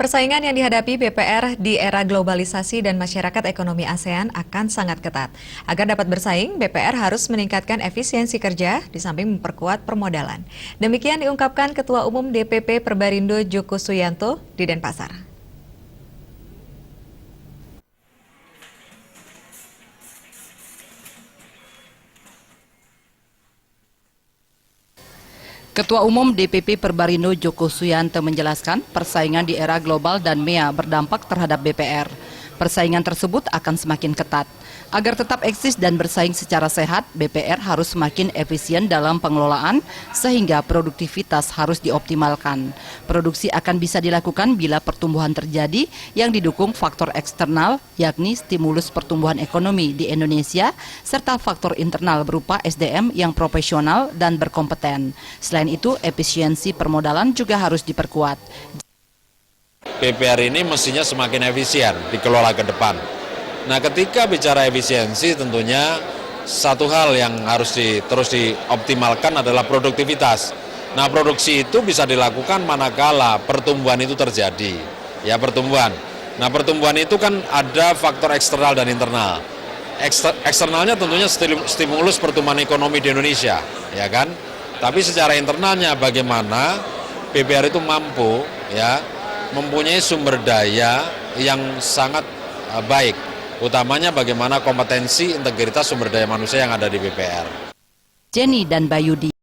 Persaingan yang dihadapi BPR di era globalisasi dan masyarakat ekonomi ASEAN akan sangat ketat. Agar dapat bersaing, BPR harus meningkatkan efisiensi kerja di samping memperkuat permodalan. Demikian diungkapkan Ketua Umum DPP Perbarindo Joko Suyanto di Denpasar. Ketua Umum DPP Perbarindo Joko Suyanto menjelaskan persaingan di era global dan MEA berdampak terhadap BPR. Persaingan tersebut akan semakin ketat. Agar tetap eksis dan bersaing secara sehat, BPR harus semakin efisien dalam pengelolaan sehingga produktivitas harus dioptimalkan. Produksi akan bisa dilakukan bila pertumbuhan terjadi yang didukung faktor eksternal, yakni stimulus pertumbuhan ekonomi di Indonesia, serta faktor internal berupa SDM yang profesional dan berkompeten. Selain itu, efisiensi permodalan juga harus diperkuat. BPR ini mestinya semakin efisien dikelola ke depan. Nah, ketika bicara efisiensi tentunya satu hal yang harus terus dioptimalkan adalah produktivitas. Nah, produksi itu bisa dilakukan manakala pertumbuhan itu terjadi. Ya, pertumbuhan. Nah, pertumbuhan itu kan ada faktor eksternal dan internal. Eksternalnya tentunya stimulus pertumbuhan ekonomi di Indonesia, ya kan? Tapi secara internalnya bagaimana BPR itu mampu ya mempunyai sumber daya yang sangat baik, utamanya bagaimana kompetensi integritas sumber daya manusia yang ada di BPR. Jenny dan Bayudi.